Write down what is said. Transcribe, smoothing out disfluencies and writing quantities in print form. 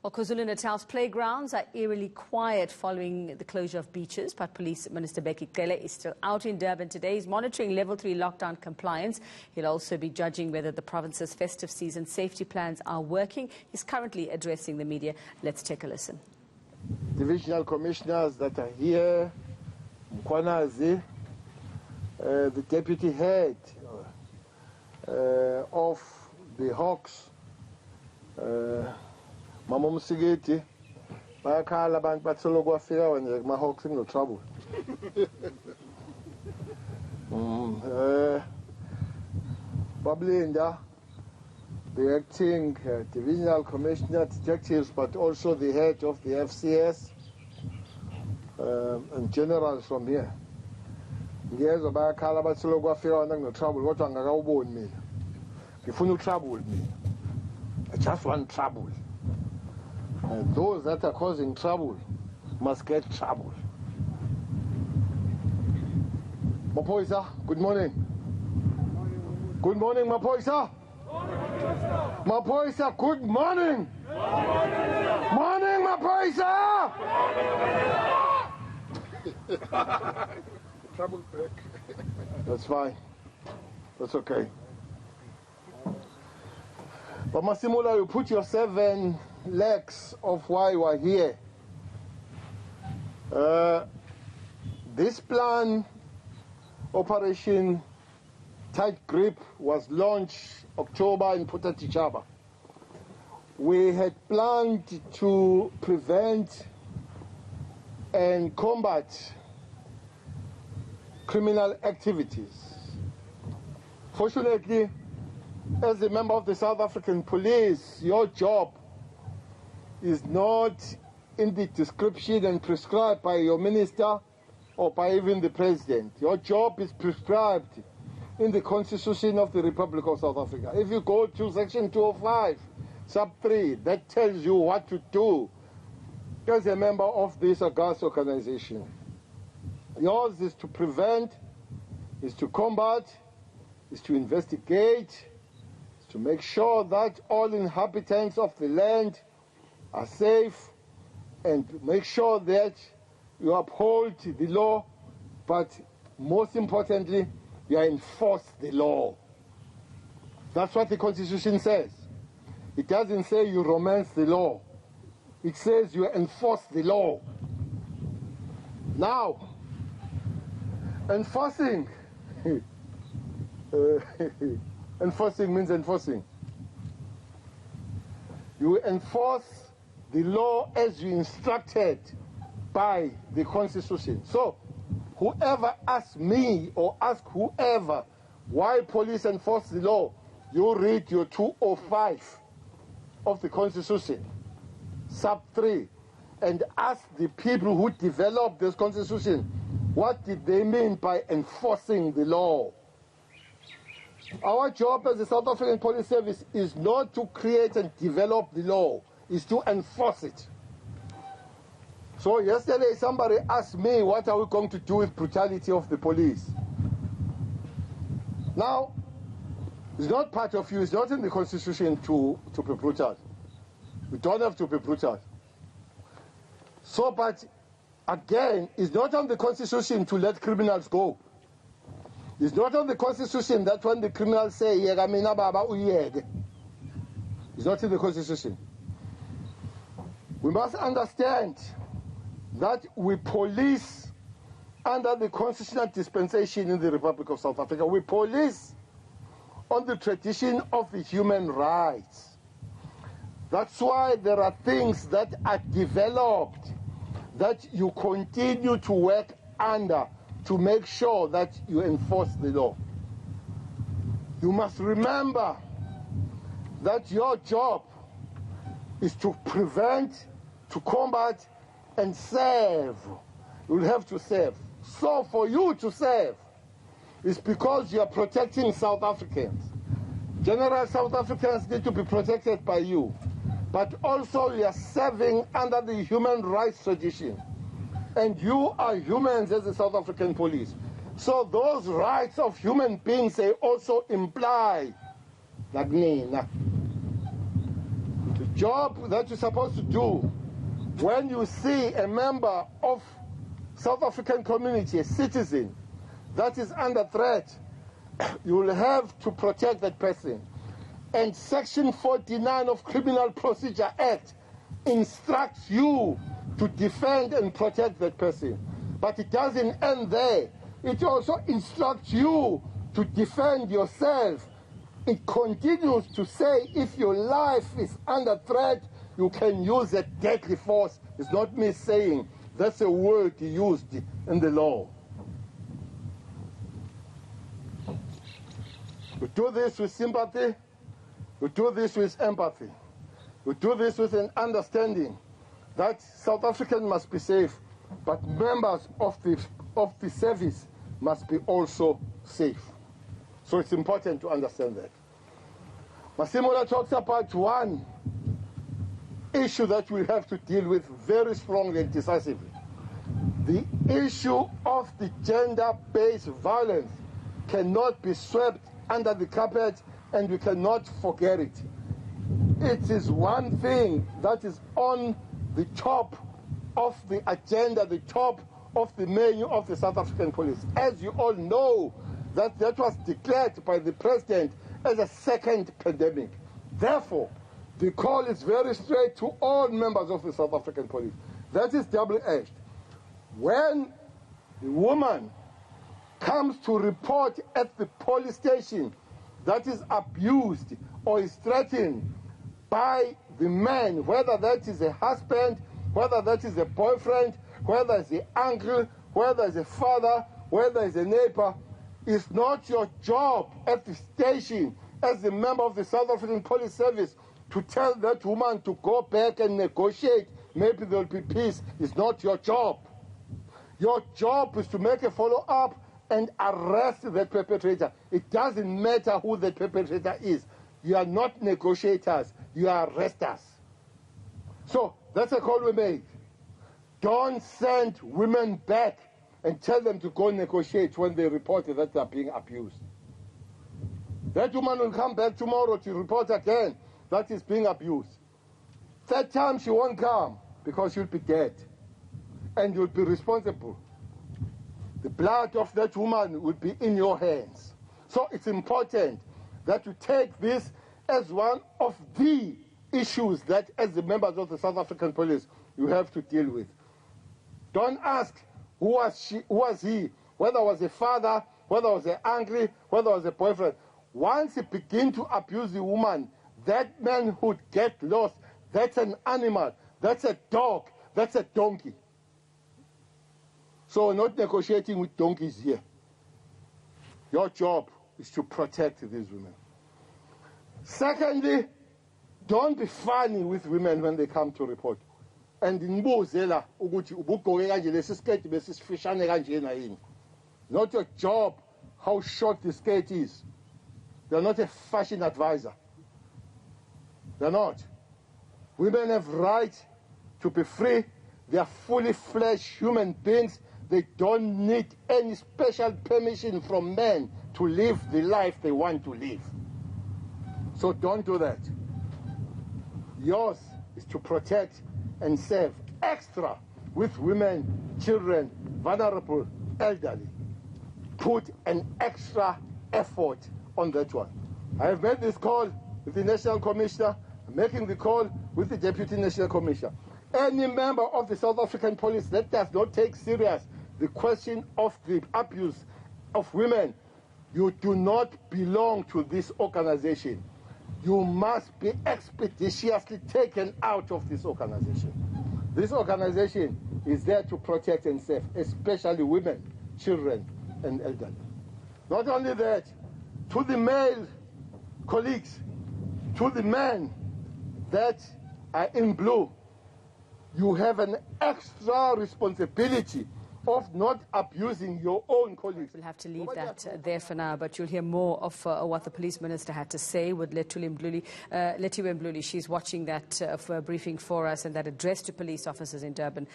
Well, KwaZulu-Natal's playgrounds are eerily quiet following the closure of beaches, but Police Minister Bheki Cele is still out in Durban today. He's monitoring level 3 lockdown compliance. He'll also be judging whether the province's festive season safety plans are working. He's currently addressing the media. Let's take a listen. Divisional commissioners that are here, Mkwanazi, the deputy head of the Hawks, Mama Musigeti, bayakhala abantu batholo kwafika wena kuma Hawks no trouble. Bablinda, the acting divisional commissioner detectives, but also the head of the FCS and generals from here. Ngiyezwa bayakhala batholo kwafika wena no trouble kodwa ngakawuboni mina. Ngifuna trouble mina. I just want trouble. And those that are causing trouble must get trouble. Mapoisa, good morning. Good morning, Mapoisa. Mapoisa, good morning. Morning, Mapoisa. Trouble break. That's fine. That's okay. But Masimula, you put your 7 legs of why you are here. This plan, Operation Tight Grip, was launched October in Putatichaba. We had planned to prevent and combat criminal activities. Fortunately, as a member of the South African Police, your job is not in the description and prescribed by your minister or by even the president. Your job is prescribed in the Constitution of the Republic of South Africa. If you go to Section 205, Sub 3, that tells you what to do as a member of this august organization. Yours is to prevent, is to combat, is to investigate, is to make sure that all inhabitants of the land are safe, and make sure that you uphold the law, but most importantly, you enforce the law. That's what the Constitution says. It doesn't say you romance the law. It says you enforce the law. Now, enforcing, enforcing means enforcing. You enforce the law as you instructed by the Constitution. So, whoever asks me or asks whoever why police enforce the law, you read your 205 of the Constitution, Sub 3, and ask the people who developed this Constitution, what did they mean by enforcing the law? Our job as the South African Police Service is not to create and develop the law, is to enforce it. So yesterday somebody asked me, what are we going to do with brutality of the police? Now, it's not part of you, it's not in the Constitution to be brutal. We don't have to be brutal. So, but again, it's not on the Constitution to let criminals go. It's not on the Constitution that when the criminals say, it's not in the Constitution. We must understand that we police under the constitutional dispensation in the Republic of South Africa. We police on the tradition of the human rights. That's why there are things that are developed that you continue to work under to make sure that you enforce the law. You must remember that your job is to prevent, to combat, and serve. You'll have to serve. So for you to serve, it's because you are protecting South Africans. General South Africans need to be protected by you. But also you are serving under the human rights tradition. And you are humans as the South African police. So those rights of human beings, they also imply job that you're supposed to do when you see a member of South African community, a citizen, that is under threat, you will have to protect that person. And Section 49 of Criminal Procedure Act instructs you to defend and protect that person. But it doesn't end there. It also instructs you to defend yourself. It continues to say if your life is under threat, you can use a deadly force. It's not me saying, that's a word used in the law. We do this with sympathy. We do this with empathy. We do this with an understanding that South Africans must be safe, but members of the service must be also safe. So it's important to understand that. Masimola talks about one issue that we have to deal with very strongly and decisively. The issue of the gender-based violence cannot be swept under the carpet, and we cannot forget it. It is one thing that is on the top of the agenda, the top of the menu of the South African police. As you all know, that was declared by the president as a second pandemic. Therefore, the call is very straight to all members of the South African police. That is double-edged. When the woman comes to report at the police station that is abused or is threatened by the man, whether that is a husband, whether that is a boyfriend, whether it's an uncle, whether it's a father, whether it's a neighbor, it's not your job at the station as a member of the South African Police Service to tell that woman to go back and negotiate. Maybe there'll be peace. It's not your job. Your job is to make a follow-up and arrest that perpetrator. It doesn't matter who the perpetrator is. You are not negotiators. You are arresters. So that's a call we make. Don't send women back and tell them to go negotiate when they report that they are being abused. That woman will come back tomorrow to report again that is being abused. Third time she won't come because she'll be dead. And you'll be responsible. The blood of that woman will be in your hands. So it's important that you take this as one of the issues that, as the members of the South African police, you have to deal with. Don't ask who was he, whether it was a father, whether it was an uncle, whether it was a boyfriend. Once he begins to abuse the woman, that manhood gets lost. That's an animal. That's a dog. That's a donkey. So we're not negotiating with donkeys here. Your job is to protect these women. Secondly, don't be funny with women when they come to report. And nibuzela ukuthi ubugqoke kanje lesi skirt besifishane kanjena yini. Not your job how short the skirt is. They're not a fashion advisor. They're not. Women have right to be free. They are fully fledged human beings. They don't need any special permission from men to live the life they want to live. So don't do that. Yours is to protect and serve extra with women, children, vulnerable, elderly. Put an extra effort on that one. I have made this call with the National Commissioner. I'm making the call with the Deputy National Commissioner. Any member of the South African Police that does not take serious the question of the abuse of women, you do not belong to this organization. You must be expeditiously taken out of this organization. This organization is there to protect and serve, especially women, children, and elderly. Not only that, to the male colleagues, to the men that are in blue, you have an extra responsibility of not abusing your own colleagues. We'll have to leave that there for now, but you'll hear more of what the police minister had to say with Letiwe Mbluli. She's watching that briefing for us, and that address to police officers in Durban.